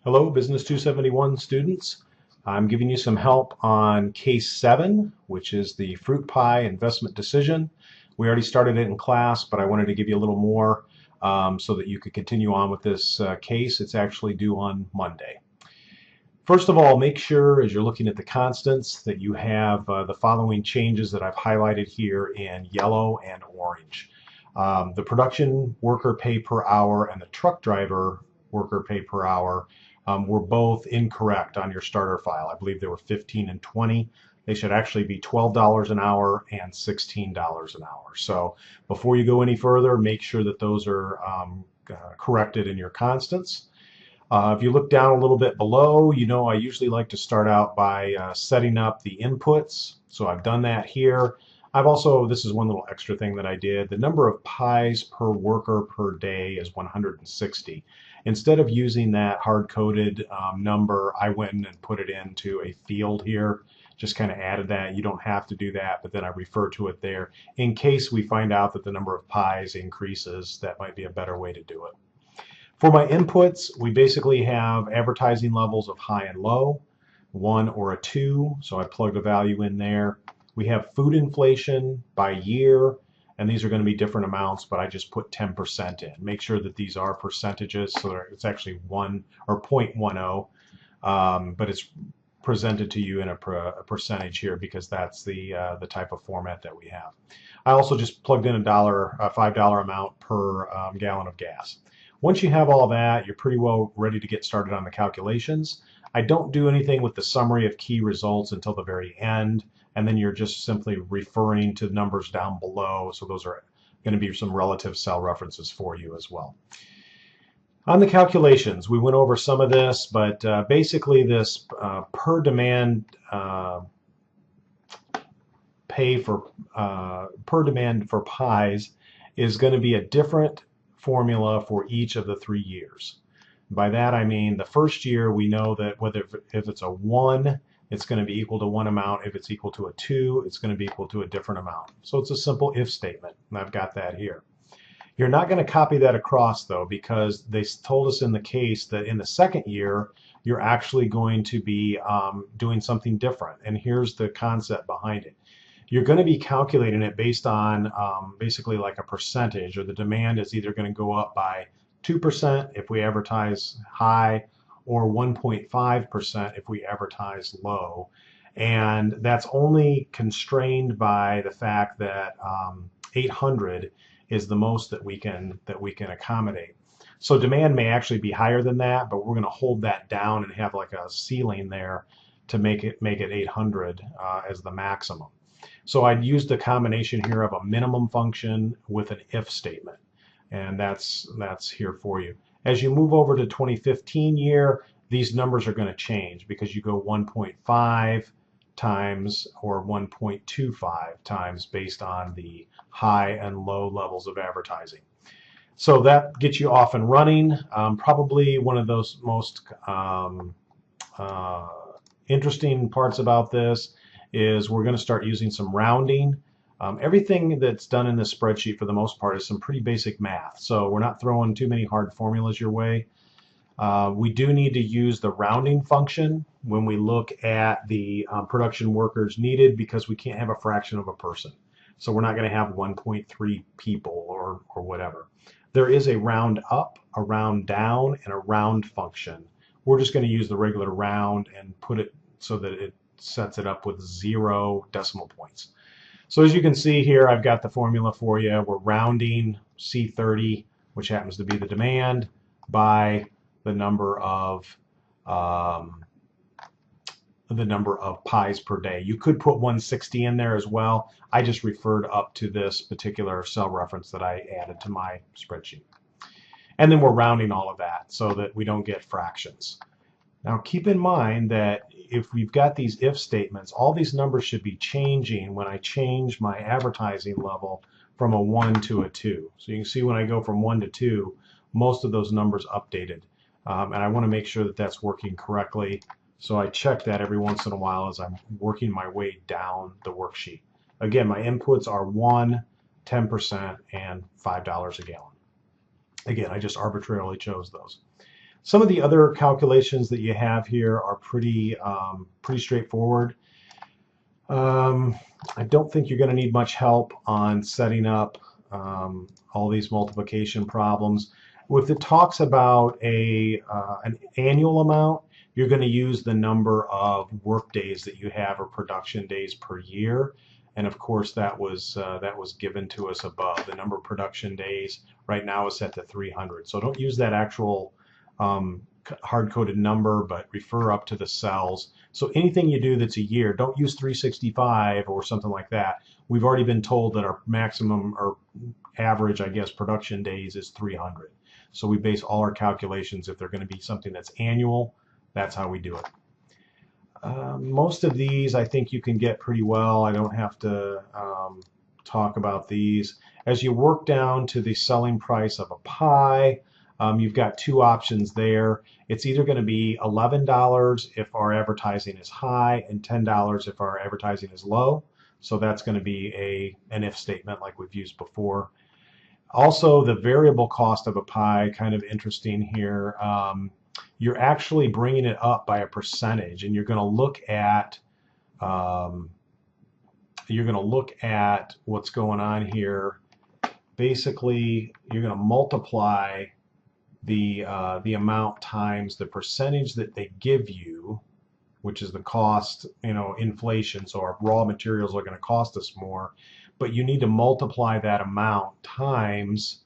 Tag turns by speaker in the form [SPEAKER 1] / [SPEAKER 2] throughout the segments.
[SPEAKER 1] Hello, Business 271 students. I'm giving you some help on case 7, which is the fruit pie investment decision. We already started it in class, but I wanted to give you a little more so that you could continue on with this case. It's actually due on Monday. First of all, make sure as you're looking at the constants that you have the following changes that I've highlighted here in yellow and orange. The production worker pay per hour and the truck driver worker pay per hour were both incorrect on your starter file. I believe they were 15 and 20. They should actually be $12 an hour and $16 an hour. So before you go any further, make sure that those are corrected in your constants. If you look down a little bit below, you know I usually like to start out by setting up the inputs. So I've done that here. I've also, this is one little extra thing that I did, the number of pies per worker per day is 160. Instead of using that hard-coded number, I went and put it into a field here, just kind of added that. You don't have to do that, but then I refer to it there. In case we find out that the number of pies increases, that might be a better way to do it. For my inputs, we basically have advertising levels of high and low, 1 or a 2, so I plugged a value in there. We have food inflation by year, and these are going to be different amounts, but I just put 10% in. Make sure that these are percentages, so it's actually 1 or 0.10, but it's presented to you in a percentage here because that's the type of format that we have. I also just plugged in a $5 amount per gallon of gas. Once you have all that, you're pretty well ready to get started on the calculations. I don't do anything with the summary of key results until the very end, and then you're just simply referring to numbers down below, so those are going to be some relative cell references for you as well. On the calculations, we went over some of this, but basically this per demand per demand for pies is going to be a different formula for each of the 3 years. By that I mean the first year we know that if it's a 1, it's going to be equal to one amount. If it's equal to a 2, it's going to be equal to a different amount. So it's a simple if statement, and I've got that here. You're not going to copy that across though, because they told us in the case that in the second year you're actually going to be doing something different, and here's the concept behind it. You're going to be calculating it based on basically like a percentage, or the demand is either going to go up by 2% if we advertise high, or 1.5% if we advertise low. And that's only constrained by the fact that 800 is the most that we can accommodate. So demand may actually be higher than that, but we're going to hold that down and have like a ceiling there to make it 800 as the maximum. So I'd use the combination here of a minimum function with an if statement, and that's here for you. As you move over to 2015 year, these numbers are going to change because you go 1.5 times or 1.25 times based on the high and low levels of advertising. So that gets you off and running. Probably one of those most interesting parts about this is we're going to start using some rounding. Everything that's done in this spreadsheet for the most part is some pretty basic math, so we're not throwing too many hard formulas your way. We do need to use the rounding function when we look at the production workers needed, because we can't have a fraction of a person. So we're not going to have 1.3 people or whatever. There is a round up, a round down, and a round function. We're just going to use the regular round and put it so that it sets it up with 0 decimal points. So as you can see here, I've got the formula for you. We're rounding C30, which happens to be the demand, by the number of pies per day. You could put 160 in there as well. I just referred up to this particular cell reference that I added to my spreadsheet. And then we're rounding all of that so that we don't get fractions. Now keep in mind that if we've got these if statements, all these numbers should be changing when I change my advertising level from a 1 to a 2. So you can see when I go from 1 to 2, most of those numbers updated. And I want to make sure that that's working correctly. So I check that every once in a while as I'm working my way down the worksheet. Again, my inputs are 1, 10%, and $5 a gallon. Again, I just arbitrarily chose those. Some of the other calculations that you have here are pretty straightforward. I don't think you're going to need much help on setting up all these multiplication problems. If it talks about an annual amount, you're going to use the number of work days that you have or production days per year. And of course, that was given to us above. The number of production days right now is set to 300. So don't use that actual hard-coded number, but refer up to the cells. So anything you do that's a year, don't use 365 or something like that. We've already been told that our maximum or average, I guess, production days is 300. So we base all our calculations, if they're going to be something that's annual, that's how we do it. Most of these I think you can get pretty well. I don't have to talk about these. As you work down to the selling price of a pie, you've got two options there. It's either going to be $11 if our advertising is high and $10 if our advertising is low. So that's going to be an if statement like we've used before. Also, the variable cost of a pie, kind of interesting here. You're actually bringing it up by a percentage, and you're going to look at what's going on here. Basically, you're going to multiply the amount times the percentage that they give you, which is the cost, inflation. So our raw materials are going to cost us more, but you need to multiply that amount times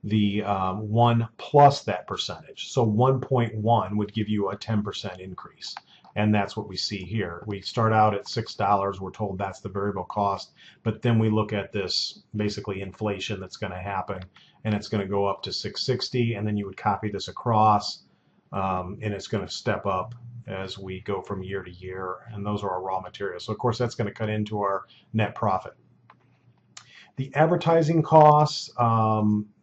[SPEAKER 1] the 1 plus that percentage. So 1.1 would give you a 10% increase. And that's what we see here. We start out at $6. We're told that's the variable cost. But then we look at this basically inflation that's going to happen. And it's going to go up to $6.60. And then you would copy this across. And it's going to step up as we go from year to year. And those are our raw materials. So, of course, that's going to cut into our net profit. The advertising costs,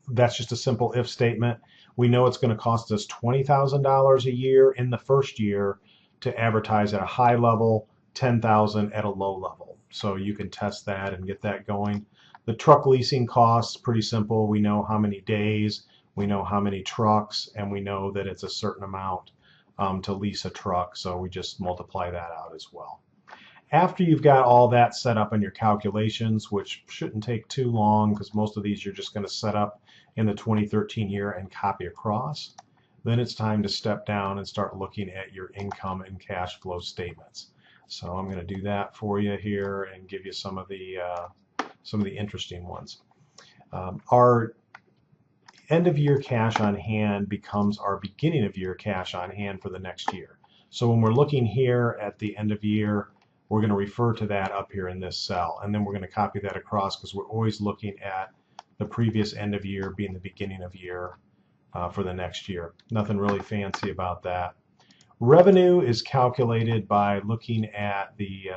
[SPEAKER 1] that's just a simple if statement. We know it's going to cost us $20,000 a year in the first year to advertise at a high level, $10,000 at a low level. So you can test that and get that going. The truck leasing costs, pretty simple. We know how many days, we know how many trucks, and we know that it's a certain amount to lease a truck. So we just multiply that out as well. After you've got all that set up in your calculations, which shouldn't take too long because most of these you're just going to set up in the 2013 year and copy across, then it's time to step down and start looking at your income and cash flow statements. So I'm going to do that for you here and give you some of the interesting ones. Our end of year cash on hand becomes our beginning of year cash on hand for the next year. So when we're looking here at the end of year, we're going to refer to that up here in this cell, and then we're going to copy that across because we're always looking at the previous end of year being the beginning of year for the next year. Nothing really fancy about that. Revenue is calculated by looking at the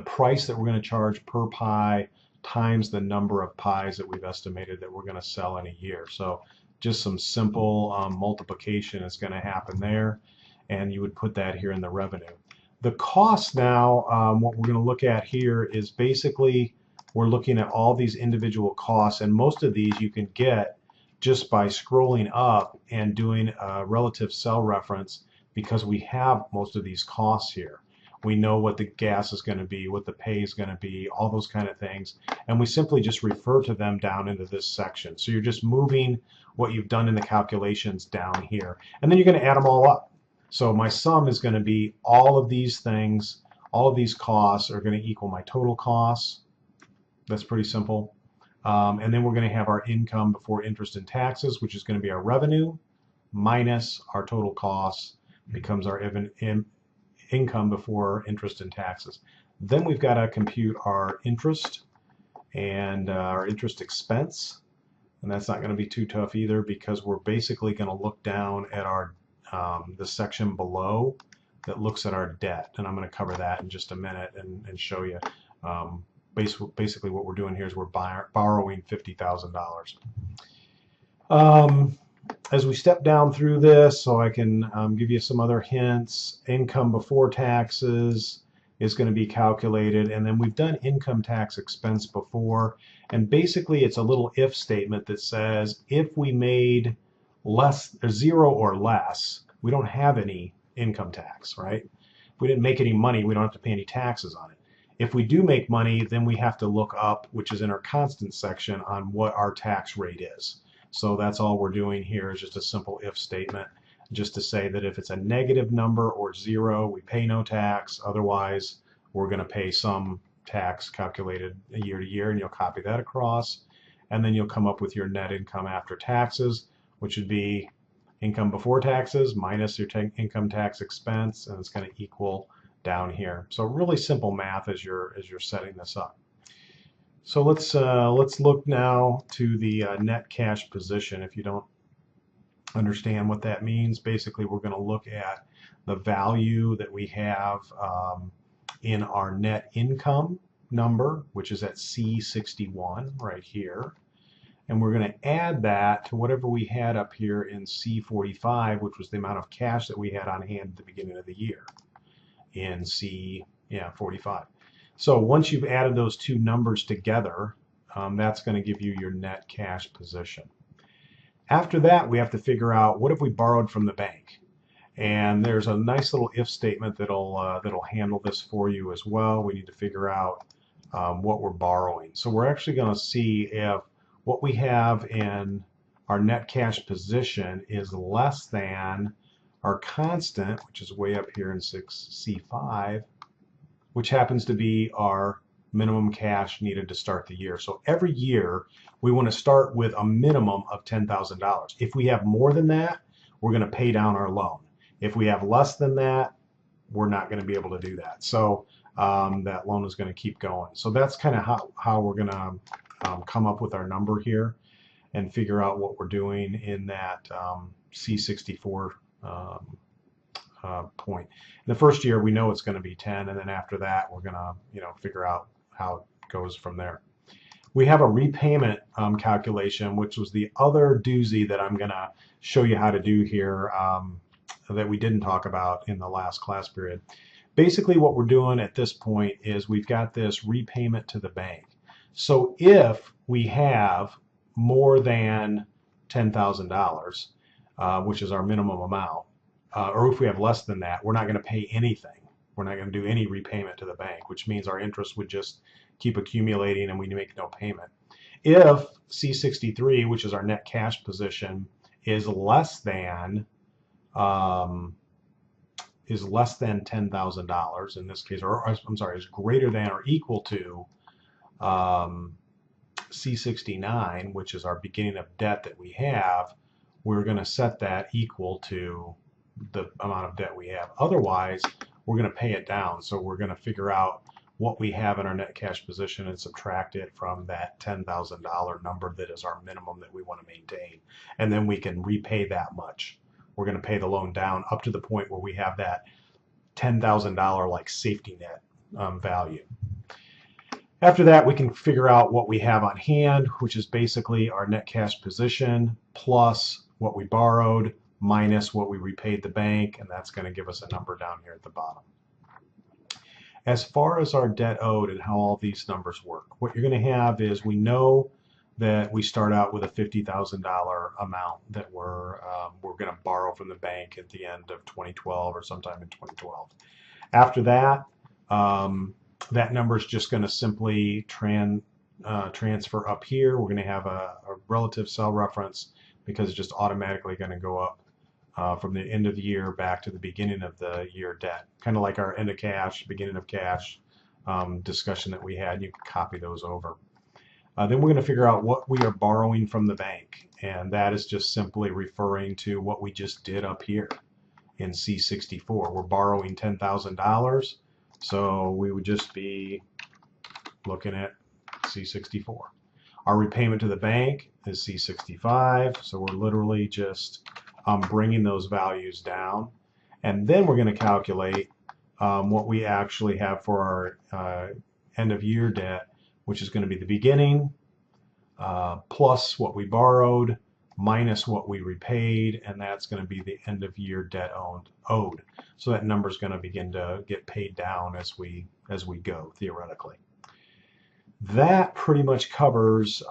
[SPEAKER 1] price that we're going to charge per pie times the number of pies that we've estimated that we're going to sell in a year. So just some simple multiplication is going to happen there, and you would put that here in the revenue. The cost now, what we're going to look at here is basically we're looking at all these individual costs, and most of these you can get just by scrolling up and doing a relative cell reference because we have most of these costs here. We know what the gas is going to be, what the pay is going to be, all those kind of things, and we simply just refer to them down into this section. So you're just moving what you've done in the calculations down here, and then you're going to add them all up. So my sum is going to be all of these things, all of these costs are going to equal my total costs. That's pretty simple. And then we're going to have our income before interest and taxes, which is going to be our revenue, minus our total costs, becomes our income before interest and taxes. Then we've got to compute our interest and our interest expense. And that's not going to be too tough either because we're basically going to look down at our the section below that looks at our debt, and I'm going to cover that in just a minute and show you. Basically what we're doing here is we're borrowing $50,000. As we step down through this, so I can give you some other hints, income before taxes is going to be calculated, and then we've done income tax expense before, and basically it's a little if statement that says if we made zero or less, we don't have any income tax, right? If we didn't make any money, we don't have to pay any taxes on it. If we do make money, then we have to look up, which is in our constant section, on what our tax rate is. So that's all we're doing here is just a simple if statement, just to say that if it's a negative number or zero, we pay no tax. Otherwise, we're going to pay some tax calculated year to year, and you'll copy that across. And then you'll come up with your net income after taxes, which would be income before taxes minus your income tax expense, and it's going to equal down here. So really simple math as you're setting this up. So let's look now to the net cash position. If you don't understand what that means, basically we're going to look at the value that we have in our net income number, which is at C61 right here. And we're going to add that to whatever we had up here in C45, which was the amount of cash that we had on hand at the beginning of the year in C45. So once you've added those two numbers together, that's going to give you your net cash position. After that, we have to figure out what have we borrowed from the bank. And there's a nice little if statement that'll handle this for you as well. We need to figure out what we're borrowing. So we're actually going to see if what we have in our net cash position is less than our constant, which is way up here in C5, which happens to be our minimum cash needed to start the year. So every year we want to start with a minimum of $10,000. If we have more than that, we're going to pay down our loan. If we have less than that, we're not going to be able to do that. So that loan is going to keep going. So that's kind of how we're going to come up with our number here and figure out what we're doing in that C64 point. In the first year, we know it's going to be 10, and then after that, we're going to figure out how it goes from there. We have a repayment calculation, which was the other doozy that I'm going to show you how to do here that we didn't talk about in the last class period. Basically, what we're doing at this point is we've got this repayment to the bank. So if we have more than $10,000, which is our minimum amount, or if we have less than that, we're not going to pay anything. We're not going to do any repayment to the bank, which means our interest would just keep accumulating and we make no payment. If C63, which is our net cash position, is less than $10,000 in this case, or I'm sorry, is greater than or equal to C69, which is our beginning of debt that we have, we're going to set that equal to the amount of debt we have. Otherwise, we're going to pay it down. So we're going to figure out what we have in our net cash position and subtract it from that $10,000 number that is our minimum that we want to maintain. And then we can repay that much. We're going to pay the loan down up to the point where we have that $10,000 like safety net value. After that, we can figure out what we have on hand, which is basically our net cash position plus what we borrowed minus what we repaid the bank, and that's going to give us a number down here at the bottom. As far as our debt owed and how all these numbers work, what you're going to have is we know that we start out with a $50,000 amount that we're going to borrow from the bank at the end of 2012 or sometime in 2012. After that, that number is just going to simply transfer up here. We're going to have a relative cell reference because it's just automatically going to go up from the end of the year back to the beginning of the year debt. Kind of like our end of cash, beginning of cash discussion that we had. You can copy those over. Then we're going to figure out what we are borrowing from the bank, and that is just simply referring to what we just did up here in C64. We're borrowing $10,000, so we would just be looking at C64. Our repayment to the bank is C65, so we're literally just bringing those values down, and then we're going to calculate what we actually have for our end of year debt, which is going to be the beginning plus what we borrowed minus what we repaid, and that's going to be the end of year debt owed. So that number is going to begin to get paid down as we go, theoretically. That pretty much covers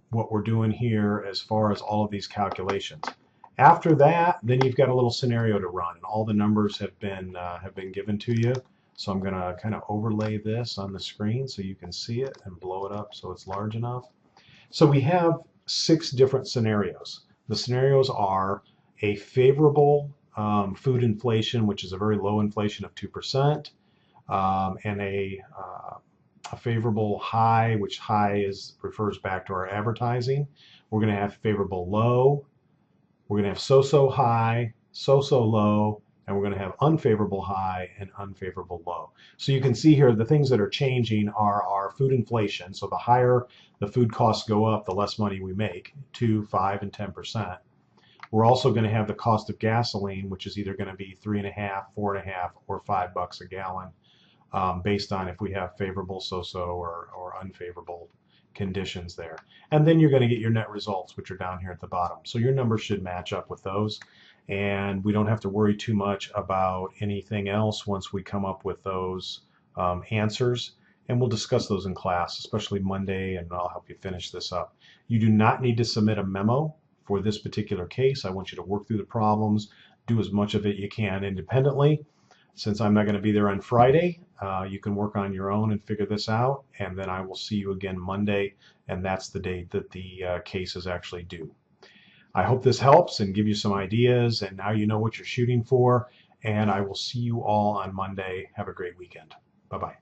[SPEAKER 1] what we're doing here as far as all of these calculations. After that, then you've got a little scenario to run, and all the numbers have been given to you. So I'm going to kind of overlay this on the screen so you can see it and blow it up so it's large enough. So we have 6 different scenarios. The scenarios are a favorable food inflation, which is a very low inflation of 2%, and a favorable high, which high refers back to our advertising. We're going to have favorable low. We're going to have so-so high, so-so low, and we're going to have unfavorable high and unfavorable low. So you can see here the things that are changing are our food inflation. So the higher the food costs go up, the less money we make, 2, 5, and 10%. We're also going to have the cost of gasoline, which is either going to be 3.5, 4.5, or $5 a gallon, based on if we have favorable, so-so, or unfavorable conditions there. And then you're going to get your net results, which are down here at the bottom. So your numbers should match up with those. And we don't have to worry too much about anything else once we come up with those answers. And we'll discuss those in class, especially Monday, and I'll help you finish this up. You do not need to submit a memo for this particular case. I want you to work through the problems, do as much of it you can independently. Since I'm not going to be there on Friday, you can work on your own and figure this out, and then I will see you again Monday, and that's the date that the case is actually due. I hope this helps and give you some ideas, and now you know what you're shooting for, and I will see you all on Monday. Have a great weekend. Bye-bye.